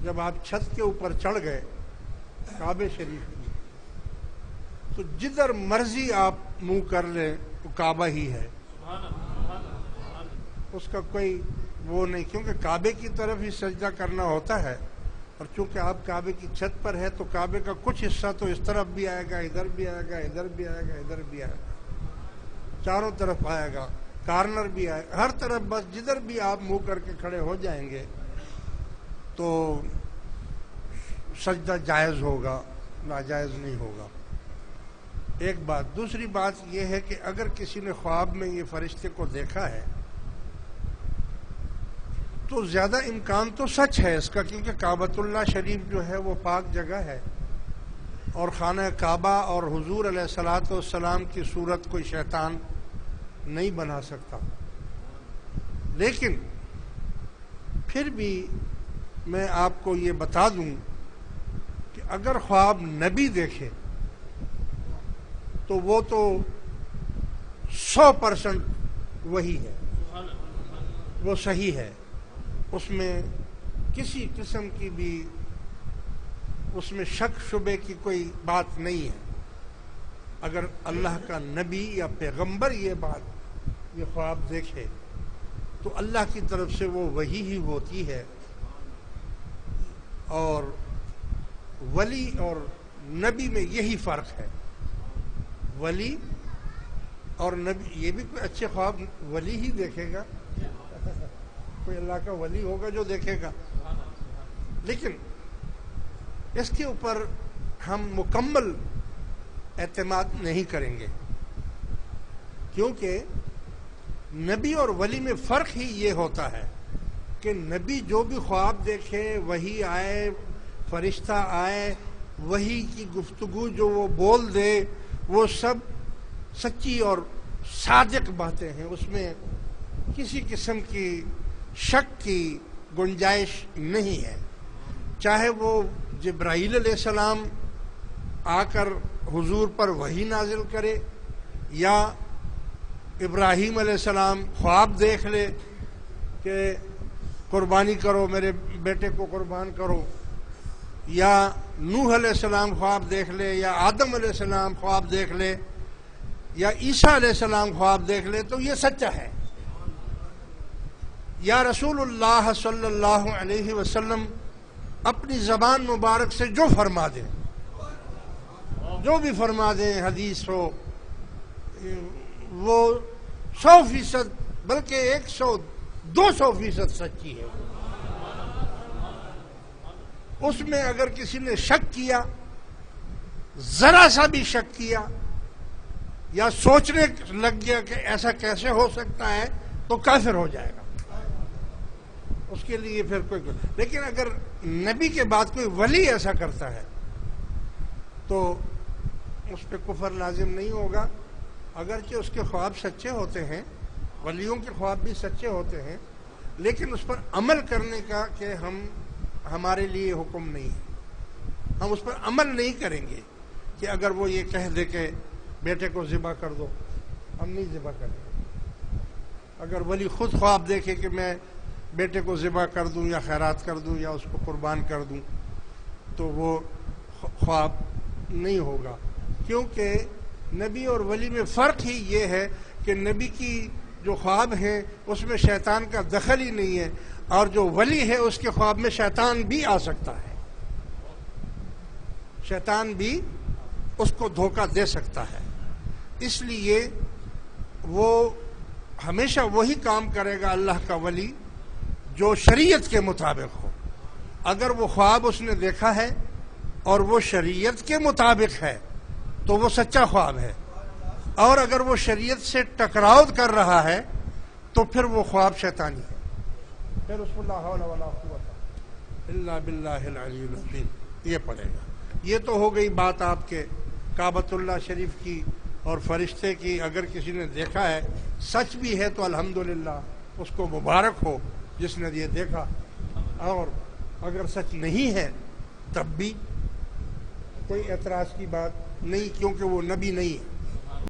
جب آپ چھت کے اوپر چڑھ گئے کعبے شریف کی تو جدھر مرضی آپ منہ کر لیں وہ کعبہ ہی ہے، اس کا کوئی وہ نہیں، کیونکہ کعبے کی طرف ہی سجدہ کرنا ہوتا ہے، اور چونکہ آپ کعبے کی چھت پر ہے تو کعبے کا کچھ حصہ تو اس طرف بھی آئے گا، ادھر بھی آئے گا، ادھر بھی آئے گا، ادھر بھی آئے گا، چاروں طرف آئے گا، کارنر بھی آئے گا، ہر طرف، بس جدھر بھی آپ منہ کر کے کھڑے ہو جائیں گے تو سجدہ جائز ہوگا، ناجائز نہیں ہوگا۔ ایک بات۔ دوسری بات یہ ہے کہ اگر کسی نے خواب میں یہ فرشتے کو دیکھا ہے تو زیادہ امکان تو سچ ہے اس کا، کیونکہ کعبۃ اللہ شریف جو ہے وہ پاک جگہ ہے، اور خانہ کعبہ اور حضور علیہ الصلوۃ والسلام کی صورت کوئی شیطان نہیں بنا سکتا۔ لیکن پھر بھی میں آپ کو یہ بتا دوں کہ اگر خواب نبی دیکھے تو وہ تو 100% وہی ہے، وہ صحیح ہے، اس میں کسی قسم کی بھی اس میں شک شبے کی کوئی بات نہیں ہے۔ اگر اللہ کا نبی یا پیغمبر یہ خواب دیکھے تو اللہ کی طرف سے وہ وحی ہی ہوتی ہے، اور ولی اور نبی میں یہی فرق ہے۔ ولی اور نبی، یہ بھی کوئی اچھے خواب ولی ہی دیکھے گا، کوئی اللہ کا ولی ہوگا جو دیکھے گا، لیکن اس کے اوپر ہم مکمل اعتماد نہیں کریں گے، کیونکہ نبی اور ولی میں فرق ہی یہ ہوتا ہے کہ نبی جو بھی خواب دیکھے، وہی آئے، فرشتہ آئے، وہی کی گفتگو جو وہ بول دے وہ سب سچی اور صادق باتیں ہیں، اس میں کسی قسم کی شک کی گنجائش نہیں ہے۔ چاہے وہ جبرائیل علیہ السلام آ کر حضور پر وحی نازل کرے، یا ابراہیم علیہ السلام خواب دیکھ لے کہ قربانی کرو، میرے بیٹے کو قربان کرو، یا نوح علیہ السلام خواب دیکھ لے، یا آدم علیہ السلام خواب دیکھ لے، یا عیسیٰ علیہ السلام خواب دیکھ لے، تو یہ سچا ہے۔ یا رسول اللہ صلی اللہ علیہ وسلم اپنی زبان مبارک سے جو فرما دیں، جو بھی فرما دیں، حدیث ہو، وہ 100% بلکہ 100-200% سچی ہے۔ اس میں اگر کسی نے شک کیا، ذرا سا بھی شک کیا، یا سوچنے لگ گیا کہ ایسا کیسے ہو سکتا ہے، تو کافر ہو جائے گا، اس کے لیے پھر کوئی۔ لیکن اگر نبی کے بعد کوئی ولی ایسا کرتا ہے تو اس پہ کفر لازم نہیں ہوگا، اگرچہ اس کے خواب سچے ہوتے ہیں، ولیوں کے خواب بھی سچے ہوتے ہیں، لیکن اس پر عمل کرنے کا کہ ہمارے لیے حکم نہیں ہے، ہم اس پر عمل نہیں کریں گے کہ اگر وہ یہ کہہ دے کہ بیٹے کو ذبح کر دو، ہم نہیں ذبح کریں گے۔ اگر ولی خود خواب دیکھے کہ میں بیٹے کو ذبح کر دوں، یا خیرات کر دوں، یا اس کو قربان کر دوں، تو وہ خواب نہیں ہوگا، کیونکہ نبی اور ولی میں فرق ہی یہ ہے کہ نبی کی جو خواب ہیں اس میں شیطان کا دخل ہی نہیں ہے، اور جو ولی ہے اس کے خواب میں شیطان بھی آ سکتا ہے، شیطان بھی اس کو دھوکہ دے سکتا ہے۔ اس لیے وہ ہمیشہ وہی کام کرے گا اللہ کا ولی جو شریعت کے مطابق ہو۔ اگر وہ خواب اس نے دیکھا ہے اور وہ شریعت کے مطابق ہے تو وہ سچا خواب ہے، اور اگر وہ شریعت سے ٹکراؤ کر رہا ہے تو پھر وہ خواب شیطانی ہے، پھر اس کو لا حول ولا قوت الا باللہ العلی العظیم یہ پڑے گا۔ یہ تو ہو گئی بات آپ کے کعبۃ اللہ شریف کی اور فرشتے کی۔ اگر کسی نے دیکھا ہے، سچ بھی ہے، تو الحمدللہ اس کو مبارک ہو جس نے یہ دیکھا، اور اگر سچ نہیں ہے تب بھی کوئی اعتراض کی بات نہیں، کیونکہ وہ نبی نہیں ہے۔